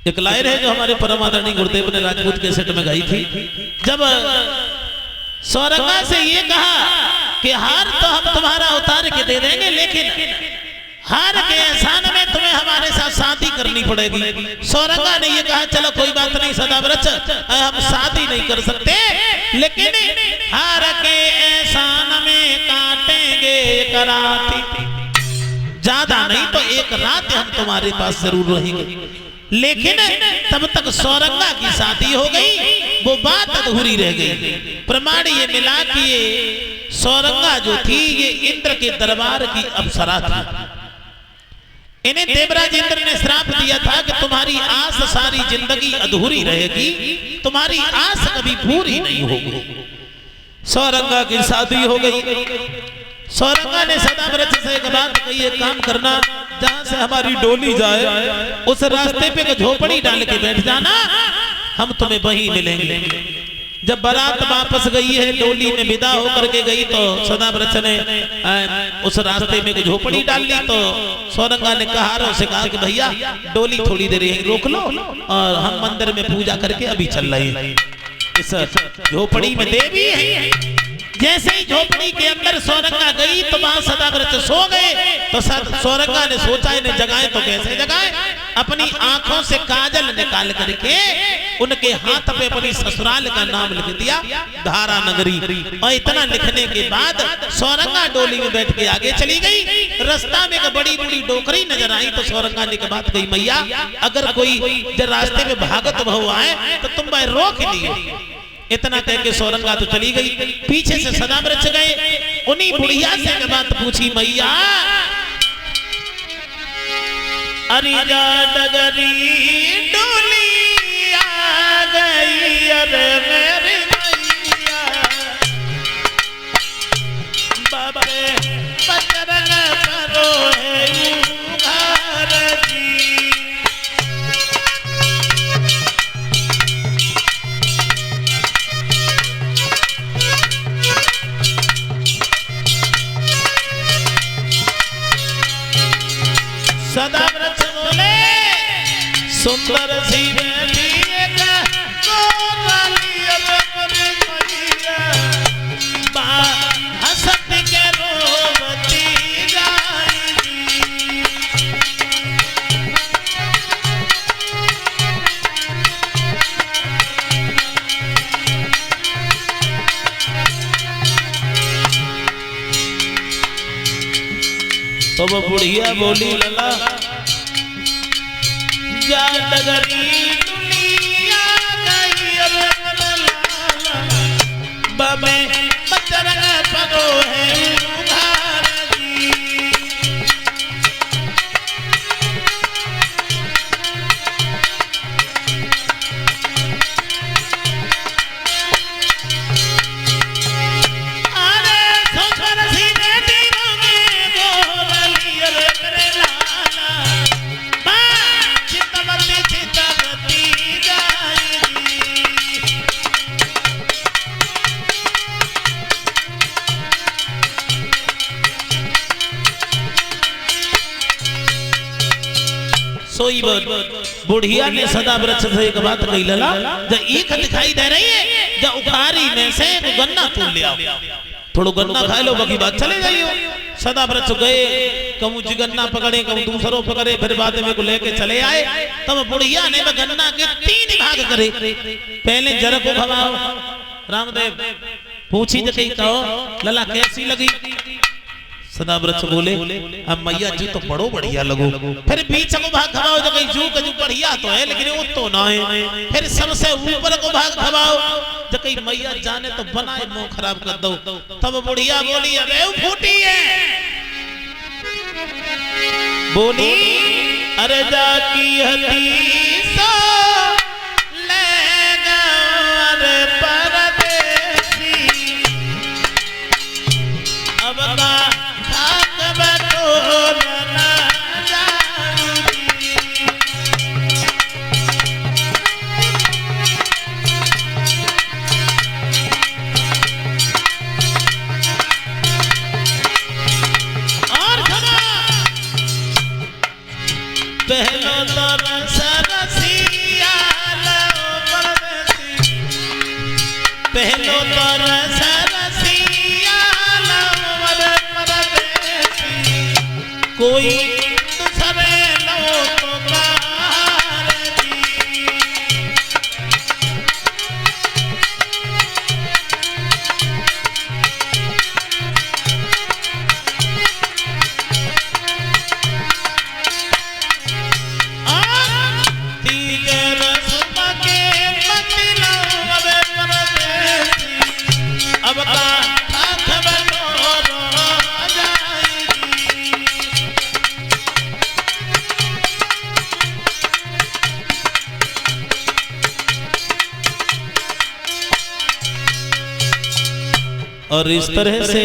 एक लाइन है जो हमारे परम आदरणीय गुरुदेव ने राजपूत कैसेट में गाई थी, जब सौरंगा से ये कहा कि हार तो हम तुम्हारा उतार के दे देंगे, लेकिन हार के एहसान में तुम्हें हमारे साथ शादी करनी पड़ेगी। सौरंगा ने ये कहा चलो कोई बात नहीं सदाव्रत, हम शादी नहीं कर सकते, लेकिन हार के एहसान में काटेंगे एक रात, ज्यादा नहीं तो एक रात हम तुम्हारे पास जरूर रहेंगे। लेकिन तब तक सौरंगा की शादी हो गई, वो बात अधूरी रह गई। प्रमाण ये मिला कि ये सौरंगा जो थी ये इंद्र के दरबार की अप्सरा थी। इन्हें देवराज इंद्र ने श्राप दिया था कि तुम्हारी आस सारी जिंदगी अधूरी रहेगी, तुम्हारी आस कभी पूरी नहीं होगी। सौरंगा की शादी हो गई। सौरंगा ने सदाव्रत से एक बात कही, एक काम करना, जहां से हमारी डोली जाए उस रास्ते पे एक झोपड़ी डाल के बैठ जाना, हम तुम्हें वहीं मिलेंगे। जब बारात वापस गई है, डोली में विदा होकर के गई, तो सदाव्रत ने उस रास्ते में एक झोपड़ी डाल ली। तो सौरंगा ने कहा से कहा कि भैया डोली थोड़ी देर यहीं रोक लो और हम मंदिर में पूजा करके अभी चल रहे हैं। इस झोपड़ी में देवी है। जैसे ही झोपड़ी के अंदर सौरंगा गई तो वहां सदाव्रत सो गए। तो सौरंगा ने सोचा इन्हें जगाए तो कैसे जगाए, अपनी आंखों से काजल निकाल करके उनके हाथ पे अपनी ससुराल का नाम लिख दिया, धारा नगरी। और इतना लिखने के बाद सौरंगा डोली में बैठ के आगे चली गई। रास्ता में एक बड़ी बड़ी डोकरी नजर आई तो सौरंगा ने बात कही, मैया अगर कोई रास्ते में भागत बहु आए तो तुम भाई रोक लिए। इतना कह के सौरंगा तो चली गई। पीछे से सदाव्रत गए, उन्हीं बुढ़िया से बात पूछी, मैया अरे जा डगरी डोली आ गई, अरे मेरी मैया बाबे बचरन करो है उघार जी। सदाव्रत बोले सुंदर सी बेटी हसत के रोबती जाएगी। तो वो बुढ़िया बोली, लला जा डगरी दुनिया गई, बबे बचरन परो है उघार जी। सोई बुढ़िया ने सदाव्रत से एक बात कही, लला जब ईख दिखाई दे रही है, जब उखारी में से गन्ना तोड़ ले आओ, थोड़ा गन्ना खा लो, बाकी बात चले जाइयो। सदाव्रत गए, कहूँ जी गन्ना पकड़े, कहूँ दूसरों पकड़े, फिर बाद में को लेके चले आए। तब बुढ़िया ने गन्ना के 3 भाग करे। पहले जर को भगाओ, रामदेव पूछी जगह कहो लला कैसी लगी। सदाव्रत बोले अब मैया जी तो बड़ो बढ़िया लगो। फिर बीच को भाग खवाओ, जो कहीं जू कजू बढ़िया तो है लेकिन वो तो ना है। फिर सबसे ऊपर को भाग खवाओ, जो कहीं मैया जाने तो बनाए मुंह खराब कर दो। तब बुढ़िया बोली अरे फूटी है, बोली अरे जाकी हदीसा ले गए परदेसी, अब का पहलो तो कोई दूसरे लोगों का अब का और इस तरह से